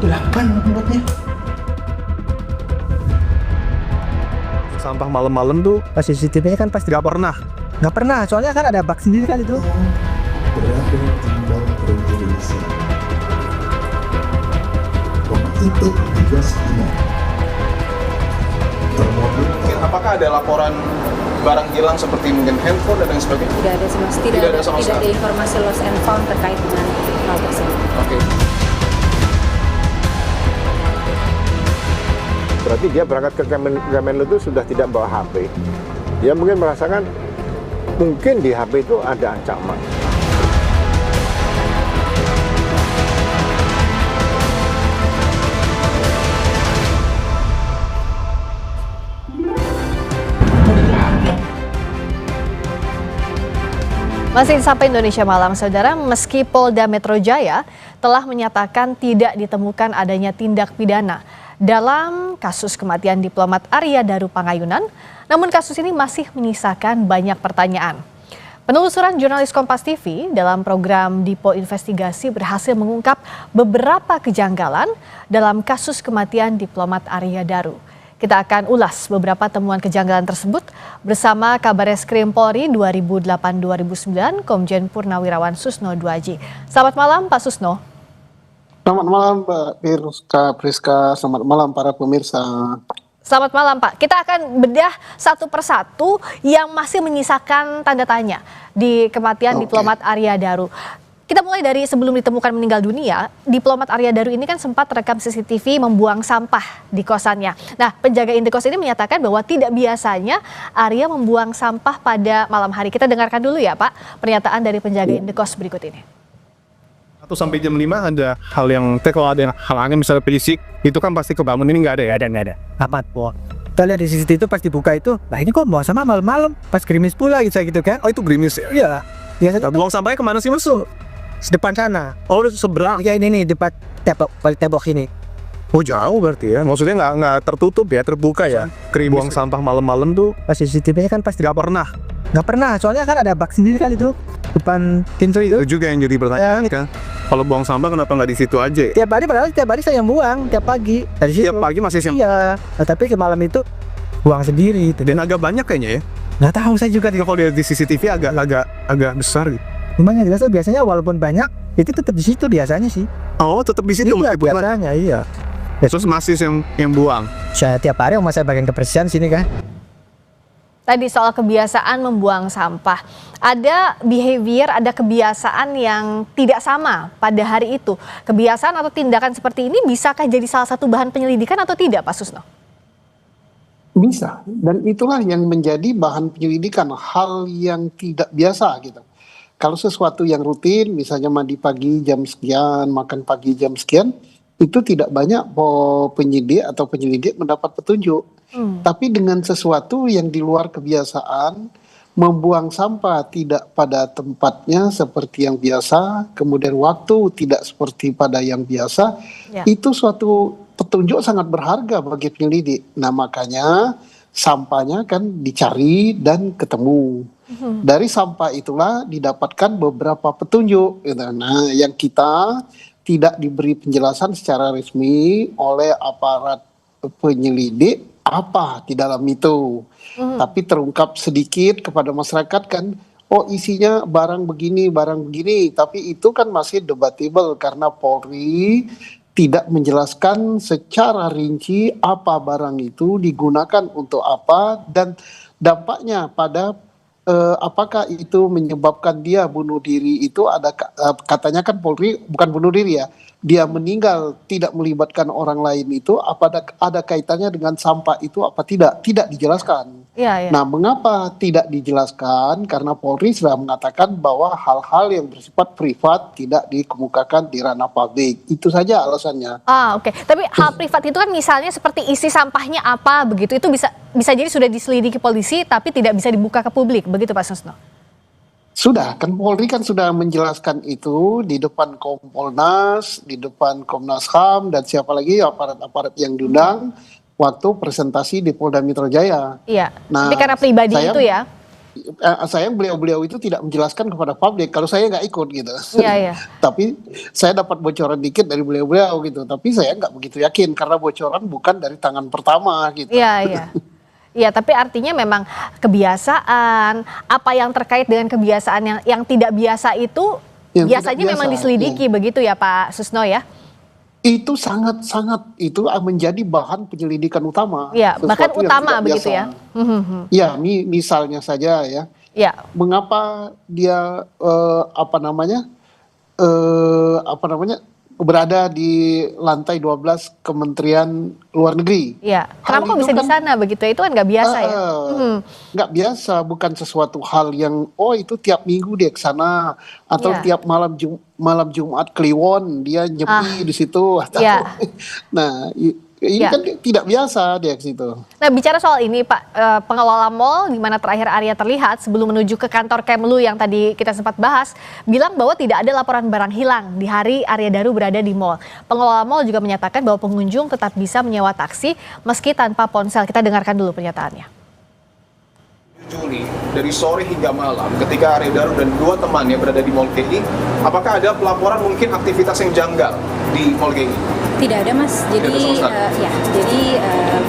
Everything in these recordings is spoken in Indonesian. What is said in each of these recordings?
8 tempatnya. Sampah malam-malam tuh Pas CCTV-nya kan pasti nggak pernah. nggak pernah, soalnya kan ada bak sendiri kan itu. Berada timbal berjurisdiksi. Komite tugas ini termobil. Apakah ada laporan barang hilang seperti mungkin handphone dan lain sebagainya? Tidak ada sama sekali. Tidak ada sama Tidak ada sekali. informasi lost and found terkait dengan hal tersebut. Oke. Berarti dia berangkat ke Kemenlu itu sudah tidak bawa HP. Dia mungkin merasakan mungkin di HP itu ada ancaman. Masih sampai Indonesia Malam, Saudara, meski Polda Metro Jaya telah menyatakan tidak ditemukan adanya tindak pidana dalam kasus kematian diplomat Arya Daru Pangayunan, namun kasus ini masih menyisakan banyak pertanyaan. Penelusuran jurnalis Kompas TV dalam program Dipo Investigasi berhasil mengungkap beberapa kejanggalan dalam kasus kematian diplomat Arya Daru. Kita akan ulas beberapa temuan kejanggalan tersebut bersama Kabareskrim Polri 2008-2009 Komjen Purnawirawan Susno Duaji. Selamat malam Pak Susno. Selamat malam Mbak Priska, selamat malam para pemirsa. Selamat malam Pak. Kita akan bedah satu persatu yang masih menyisakan tanda tanya di kematian diplomat Arya Daru. Kita mulai dari sebelum ditemukan meninggal dunia, diplomat Arya Daru ini kan sempat terekam CCTV membuang sampah di kosannya. Nah, penjaga indekos ini menyatakan bahwa tidak biasanya Arya membuang sampah pada malam hari. Kita dengarkan dulu ya Pak, pernyataan dari penjaga indekos berikut ini. 1 sampai jam 5 ada hal yang kalau ada yang halangan misalnya fisik, itu kan pasti kebangun. Ini nggak ada ya? Nggak ada. Amat, Bo. Kita lihat di CCTV itu pas dibuka itu, nah ini kok mau sama malam-malam, pas gerimis pula gitu kan. Oh, itu gerimis ya? Iya. Biasanya Buang sampahnya kemana sih Mas? depan sana. Oh, seberang. Ya ini nih, depan tembok ini. Oh, jauh berarti ya? Maksudnya nggak tertutup ya, terbuka ya? Buang sampah malam-malam tuh Pas CCTV-nya kan pasti nggak pernah. nggak pernah, soalnya kan ada bak sendiri kan itu depan pintu itu. Itu juga yang jadi pertanyaan kan. Kalau buang sampah kenapa nggak di situ aja? Padahal tiap hari saya yang buang tiap pagi dari situ. Tiap pagi masih siang. Iya, nah, tapi ke malam itu buang sendiri. Dan agak banyak kayaknya ya. Nggak tahu saya juga. Kalau lihat di CCTV agak besar gitu. Cuman yang jelas biasanya walaupun banyak itu tetap di situ biasanya sih. Oh, tetap di situ. Iya, biasanya iya. Terus masih yang buang. Saya tiap hari sama saya bagian kebersihan sini kan. Tadi soal kebiasaan membuang sampah. Ada behavior, ada kebiasaan yang tidak sama pada hari itu. Kebiasaan atau tindakan seperti ini bisakah jadi salah satu bahan penyelidikan atau tidak Pak Susno? Bisa, dan itulah yang menjadi bahan penyelidikan, hal yang tidak biasa gitu. Kalau sesuatu yang rutin, misalnya mandi pagi jam sekian, makan pagi jam sekian, itu tidak banyak penyidik atau penyelidik mendapat petunjuk. Tapi dengan sesuatu yang di luar kebiasaan, membuang sampah tidak pada tempatnya seperti yang biasa, kemudian waktu tidak seperti pada yang biasa, itu suatu petunjuk sangat berharga bagi penyelidik. Nah makanya sampahnya kan dicari dan ketemu. Dari sampah itulah didapatkan beberapa petunjuk. Nah yang kita tidak diberi penjelasan secara resmi oleh aparat penyelidik apa di dalam itu, tapi terungkap sedikit kepada masyarakat kan, oh isinya barang begini, tapi itu kan masih debatable karena Polri tidak menjelaskan secara rinci apa barang itu digunakan untuk apa dan dampaknya pada apakah itu menyebabkan dia bunuh diri. Itu ada katanya kan Polri bukan bunuh diri ya, dia meninggal tidak melibatkan orang lain, itu apa ada kaitannya dengan sampah itu apa tidak dijelaskan. Nah mengapa tidak dijelaskan, karena Polri sudah mengatakan bahwa hal-hal yang bersifat privat tidak dikemukakan di ranah publik, itu saja alasannya. Oke. Tapi hal privat itu kan misalnya seperti isi sampahnya apa begitu, itu bisa jadi sudah diselidiki polisi tapi tidak bisa dibuka ke publik, begitu Pak Susno? Sudah, kan Polri kan sudah menjelaskan itu di depan Kompolnas, di depan Komnas HAM, dan siapa lagi aparat-aparat yang diundang waktu presentasi di Polda Metro Jaya. Iya, nah, tapi karena pribadi itu ya? sayang beliau-beliau itu tidak menjelaskan kepada publik kalau saya nggak ikut gitu. Iya, iya. Tapi saya dapat bocoran dikit dari beliau-beliau gitu. Tapi saya nggak begitu yakin karena bocoran bukan dari tangan pertama gitu. Iya, iya. Iya, tapi artinya memang kebiasaan, apa yang terkait dengan kebiasaan yang tidak biasa itu Yang biasanya tidak memang biasa, diselidiki begitu ya Pak Susno ya? Itu sangat-sangat itu menjadi bahan penyelidikan utama. Iya, bahkan Sesuatu yang utama tidak begitu biasa. ya? Mhm. Ya, misalnya saja ya, Ya, mengapa dia berada di lantai 12 Kementerian Luar Negeri. ya. Hal Kenapa kok itu bisa di kan, sana begitu? Itu kan nggak biasa ya? Mhm. nggak biasa, bukan sesuatu hal yang itu tiap minggu dia ke sana atau Iya. tiap malam Jumat Kliwon dia nyepi di situ atau Iya. nah ini Iya. kan tidak biasa dia ke situ. Nah, bicara soal ini Pak, pengelola mal di mana terakhir Arya terlihat sebelum menuju ke kantor Kemlu yang tadi kita sempat bahas, bilang bahwa tidak ada laporan barang hilang di hari Arya Daru berada di mal. Pengelola mal juga menyatakan bahwa pengunjung tetap bisa menyewa taksi meski tanpa ponsel. Kita dengarkan dulu pernyataannya. Juli dari sore hingga malam ketika Arya Daru dan dua temannya berada di Mall GI, apakah ada pelaporan mungkin aktivitas yang janggal di Mall GI? Tidak ada Mas, jadi Tidak ada sama sekali.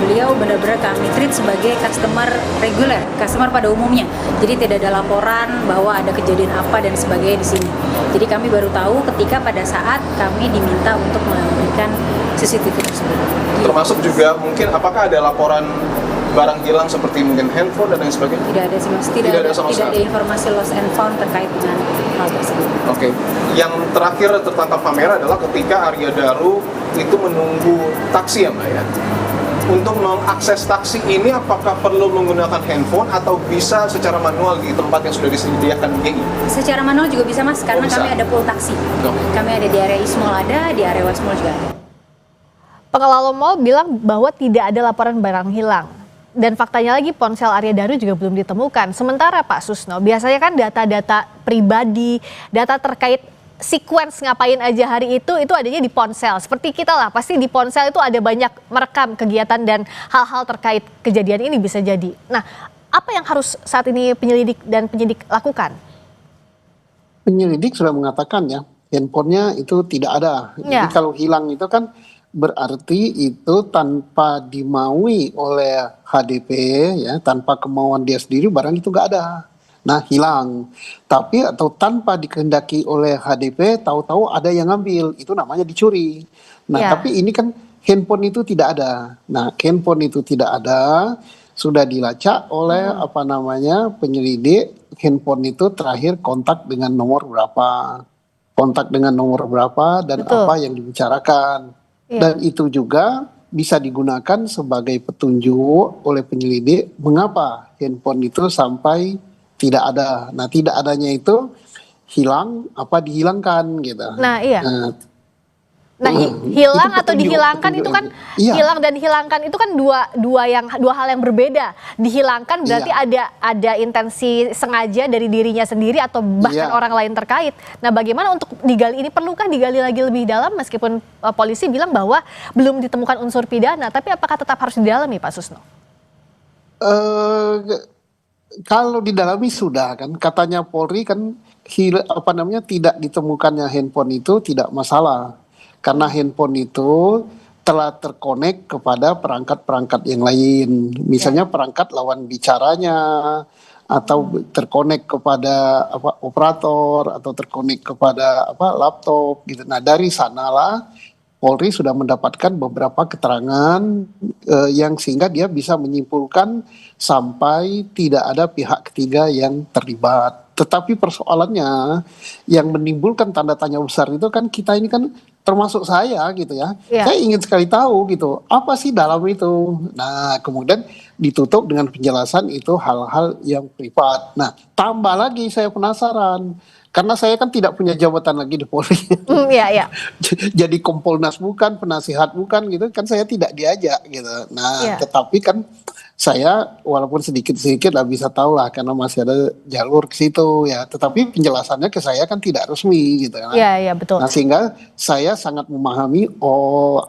beliau benar-benar kami treat sebagai customer reguler, customer pada umumnya. Jadi tidak ada laporan bahwa ada kejadian apa dan sebagainya di sini. Jadi kami baru tahu ketika pada saat kami diminta untuk memberikan CCTV tersebut. Termasuk juga mungkin apakah ada laporan barang hilang seperti mungkin handphone dan lain sebagainya? Tidak ada sih Mas, Tidak ada sama tidak ada sekali. informasi lost and found terkait dengan hal tersebut. Oke, yang terakhir tertangkap kamera adalah ketika Arya Daru itu menunggu taksi ya Mbak ya. Untuk mengakses taksi ini apakah perlu menggunakan handphone atau bisa secara manual di tempat yang sudah disediakan GI? Secara manual juga bisa Mas, karena bisa. kami ada pool taksi. Oke. Kami ada di area East Mall ada, di area West Mall juga ada. Pengelola mal bilang bahwa tidak ada laporan barang hilang. Dan faktanya lagi ponsel Arya Daru juga belum ditemukan. Sementara Pak Susno, biasanya kan data-data pribadi, data terkait sequence ngapain aja hari itu adanya di ponsel. Seperti kita lah, pasti di ponsel itu ada banyak merekam kegiatan dan hal-hal terkait kejadian ini bisa jadi. Nah, apa yang harus saat ini penyelidik dan penyidik lakukan? Penyelidik sudah mengatakan ya, handphonenya itu tidak ada. Ya. Jadi kalau hilang itu kan berarti itu tanpa dimaui oleh HDP ya, tanpa kemauan dia sendiri barang itu nggak ada. Nah, hilang. Tapi atau tanpa dikehendaki oleh HDP, tahu-tahu ada yang ngambil, itu namanya dicuri. Nah, Ya. tapi ini kan handphone itu tidak ada. Nah, handphone itu tidak ada, sudah dilacak oleh penyelidik. Handphone itu terakhir kontak dengan nomor berapa, dan Betul. apa yang dibicarakan. Iya. Dan itu juga bisa digunakan sebagai petunjuk oleh penyelidik mengapa handphone itu sampai tidak ada. Nah, tidak adanya itu hilang apa dihilangkan gitu. Nah, iya. Nah, Itu hilang atau petunjuk, dihilangkan itu kan Iya. hilang dan hilangkan itu kan dua hal yang berbeda. Dihilangkan berarti Iya. ada intensi sengaja dari dirinya sendiri atau bahkan Iya. orang lain terkait. Nah, bagaimana untuk digali ini, perlukah digali lagi lebih dalam meskipun polisi bilang bahwa belum ditemukan unsur pidana, tapi apakah tetap harus didalami Pak Susno? Kalau didalami sudah kan, katanya Polri kan tidak ditemukannya handphone itu tidak masalah. Karena handphone itu telah terkonek kepada perangkat-perangkat yang lain. Misalnya perangkat lawan bicaranya, atau terkonek kepada operator, atau terkonek kepada laptop gitu. Nah, dari sanalah Polri sudah mendapatkan beberapa keterangan yang sehingga dia bisa menyimpulkan sampai tidak ada pihak ketiga yang terlibat. Tetapi persoalannya yang menimbulkan tanda tanya besar itu kan kita ini kan termasuk saya gitu ya. Iya. Saya ingin sekali tahu gitu, apa sih dalam itu. Nah, kemudian ditutup dengan penjelasan itu hal-hal yang privat. Nah, tambah lagi saya penasaran. Karena saya kan tidak punya jabatan lagi di Polri. Iya, iya. Jadi Kompolnas bukan, penasihat bukan gitu, kan saya tidak diajak gitu. Nah, Iya. tetapi kan saya walaupun sedikit-sedikit lah bisa tahu lah karena masih ada jalur ke situ ya. Tetapi penjelasannya ke saya kan tidak resmi gitu. Nah, Iya, iya, betul. nah, sehingga saya sangat memahami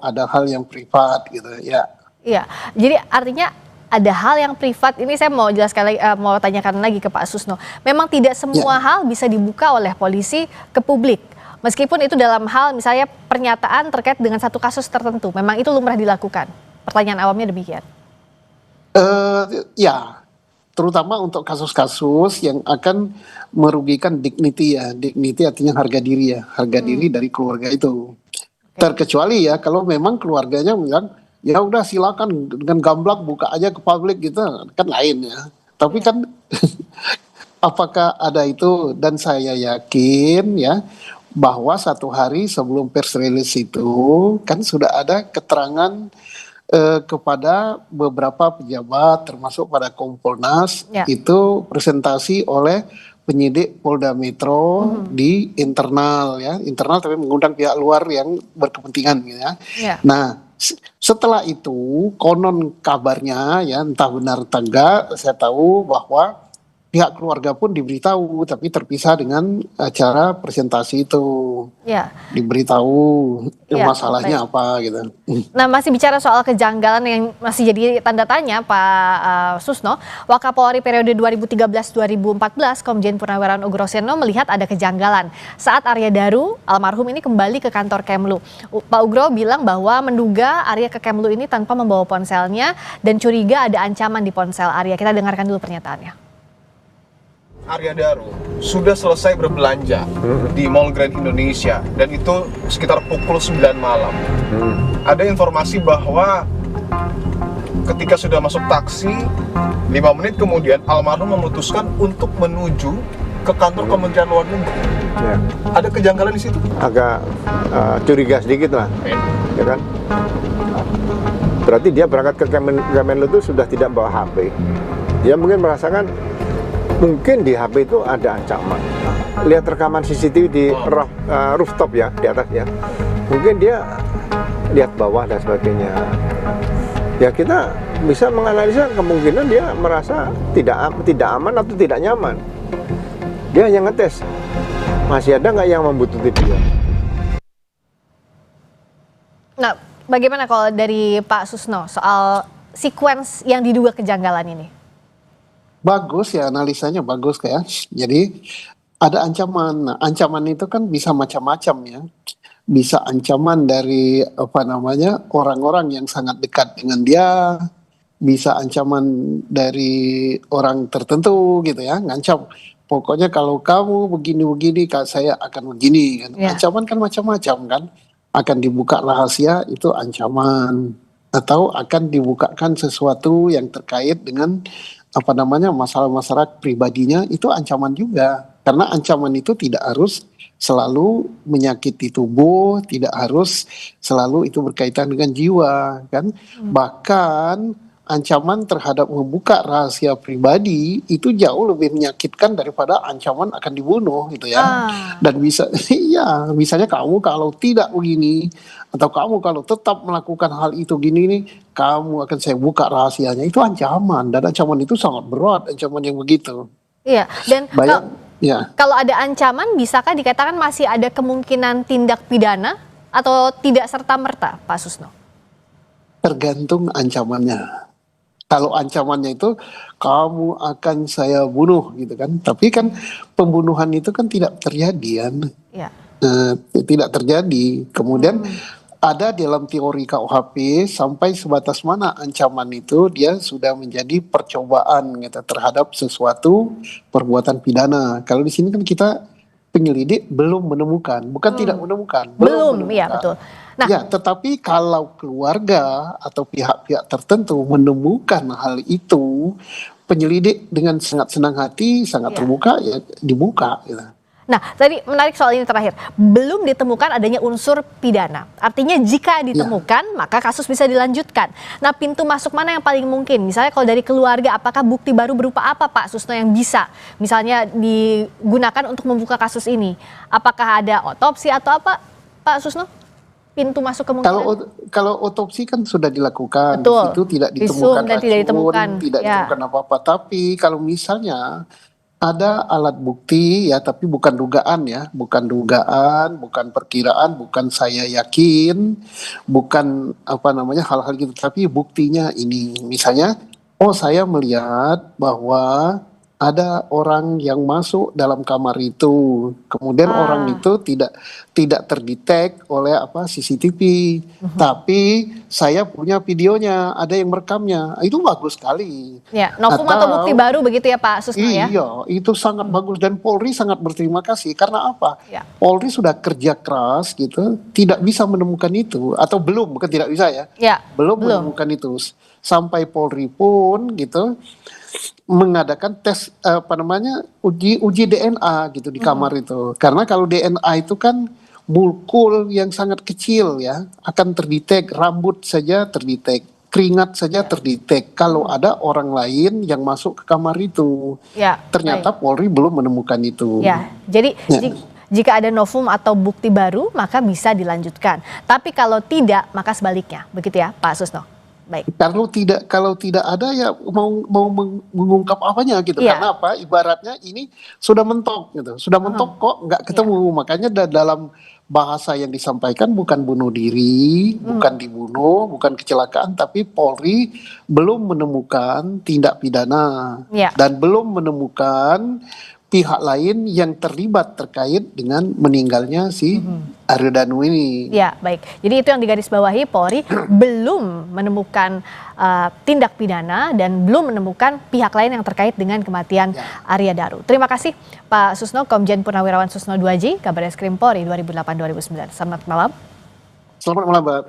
ada hal yang privat gitu ya. Iya. Jadi artinya ada hal yang privat. Ini saya mau jelaskan lagi, mau tanyakan lagi ke Pak Susno. Memang tidak semua hal bisa dibuka oleh polisi ke publik. Meskipun itu dalam hal misalnya pernyataan terkait dengan satu kasus tertentu. Memang itu lumrah dilakukan. Pertanyaan awamnya demikian. Ya, terutama untuk kasus-kasus yang akan merugikan dignity ya. Dignity artinya harga diri ya. Harga diri dari keluarga itu. Terkecuali ya kalau memang keluarganya bilang, ya udah silakan dengan gamblang buka aja ke publik gitu, kan lain ya. Tapi kan apakah ada itu, dan saya yakin ya bahwa satu hari sebelum press release itu kan sudah ada keterangan kepada beberapa pejabat termasuk pada Kompolnas itu presentasi oleh penyidik Polda Metro di internal ya, internal tapi mengundang pihak luar yang berkepentingan gitu ya. Nah, setelah itu konon kabarnya ya entah benar atau enggak, saya tahu bahwa pihak keluarga pun diberitahu tapi terpisah dengan acara presentasi itu. Diberitahu masalahnya apa gitu. Nah, masih bicara soal kejanggalan yang masih jadi tanda tanya Pak Susno, Wakapolri periode 2013-2014 Komjen Purnawirawan Ugroseno melihat ada kejanggalan saat Arya Daru almarhum ini kembali ke kantor Kemlu. Pak Ugro bilang bahwa menduga Arya ke Kemlu ini tanpa membawa ponselnya dan curiga ada ancaman di ponsel Arya. Kita dengarkan dulu pernyataannya. Arya Daru sudah selesai berbelanja di Mall Grand Indonesia dan itu sekitar pukul 9 malam. Ada informasi bahwa ketika sudah masuk taksi 5 menit kemudian almarhum memutuskan untuk menuju ke kantor Kementerian Luar Negeri. Ada kejanggalan di situ? Agak curiga sedikit lah, ya kan? Berarti dia berangkat ke Kemenlu itu sudah tidak bawa HP. Dia mungkin merasakan mungkin di HP itu ada ancaman. Lihat rekaman CCTV di rooftop ya, di atas ya. Mungkin dia lihat bawah dan sebagainya. Ya kita bisa menganalisa kemungkinan dia merasa tidak aman atau tidak nyaman. Dia hanya ngetes, masih ada nggak yang membutuhkan dia. Nah, bagaimana kalau dari Pak Susno soal sequence yang diduga kejanggalan ini? Bagus ya, analisanya bagus kayak. Jadi ada ancaman. Nah, ancaman itu kan bisa macam-macam ya. Bisa ancaman dari orang-orang yang sangat dekat dengan dia, bisa ancaman dari orang tertentu gitu ya, ngancam. Pokoknya kalau kamu begini-begini, saya akan begini kan. Ancaman kan macam-macam kan. Akan dibuka rahasia itu ancaman, atau akan dibukakan sesuatu yang terkait dengan masalah-masalah pribadinya, itu ancaman juga. Karena ancaman itu tidak harus selalu menyakiti tubuh, tidak harus selalu itu berkaitan dengan jiwa kan. Bahkan ancaman terhadap membuka rahasia pribadi itu jauh lebih menyakitkan daripada ancaman akan dibunuh gitu ya. Dan bisa iya, misalnya kamu kalau tidak begini atau kamu kalau tetap melakukan hal itu gini nih, kamu akan saya buka rahasianya. Itu ancaman, dan ancaman itu sangat berat, ancaman yang begitu. Iya, dan kalau ada ancaman bisakah dikatakan masih ada kemungkinan tindak pidana atau tidak serta-merta, Pak Susno? Tergantung ancamannya. Kalau ancamannya itu kamu akan saya bunuh gitu kan, tapi kan pembunuhan itu kan tidak terjadi kan, tidak terjadi. Kemudian ada dalam teori KUHP sampai sebatas mana ancaman itu dia sudah menjadi percobaan gitu terhadap sesuatu perbuatan pidana. Kalau di sini kan kita penyelidik belum menemukan, bukan tidak menemukan, belum menemukan. Ya betul. Nah, ya, tetapi kalau keluarga atau pihak-pihak tertentu menemukan hal itu, penyelidik dengan sangat senang hati, sangat terbuka, ya dibuka. Gitu. Nah, tadi menarik soal ini terakhir, belum ditemukan adanya unsur pidana. Artinya jika ditemukan, maka kasus bisa dilanjutkan. Nah, pintu masuk mana yang paling mungkin? Misalnya kalau dari keluarga, apakah bukti baru berupa apa Pak Susno yang bisa misalnya digunakan untuk membuka kasus ini? Apakah ada otopsi atau apa Pak Susno? Pintu masuk kemungkinan. Kalau otopsi kan sudah dilakukan, betul. Itu tidak ditemukan dan tidak ditemukan apa-apa. Tapi kalau misalnya ada alat bukti ya, tapi bukan dugaan ya, bukan perkiraan, bukan saya yakin, bukan hal-hal gitu, tapi buktinya ini, misalnya Oh, saya melihat bahwa ada orang yang masuk dalam kamar itu, kemudian orang itu tidak terdetek oleh CCTV, tapi saya punya videonya, ada yang merekamnya, itu bagus sekali. Ya, novum atau bukti baru begitu ya Pak Susno ya? Iya, itu sangat bagus dan Polri sangat berterima kasih karena apa? Ya. Polri sudah kerja keras gitu, tidak bisa menemukan itu atau belum, bukan tidak bisa ya? Ya, belum menemukan itu. Sampai Polri pun gitu mengadakan tes uji DNA gitu di kamar itu. Karena kalau DNA itu kan molekul yang sangat kecil ya, akan terdetek, rambut saja terdetek, keringat saja terdetek kalau ada orang lain yang masuk ke kamar itu. Ya, ternyata Polri belum menemukan itu. Ya, jadi jika ada novum atau bukti baru maka bisa dilanjutkan. Tapi kalau tidak maka sebaliknya, begitu ya Pak Susno. Baik. Kalau tidak ada ya mau mengungkap apanya gitu. Karena apa? Ibaratnya ini sudah mentok gitu. Sudah mentok kok nggak ketemu. Makanya dalam bahasa yang disampaikan bukan bunuh diri, bukan dibunuh, bukan kecelakaan, tapi Polri belum menemukan tindak pidana dan belum menemukan pihak lain yang terlibat terkait dengan meninggalnya si Aryo Danu ini. Ya, baik. Jadi itu yang digarisbawahi, Polri belum menemukan tindak pidana dan belum menemukan pihak lain yang terkait dengan kematian Arya Daru. Terima kasih Pak Susno, Komjen Purnawirawan Susno 2J, Kabareskrim Polri 2008-2009. Selamat malam. Selamat malam, Mbak.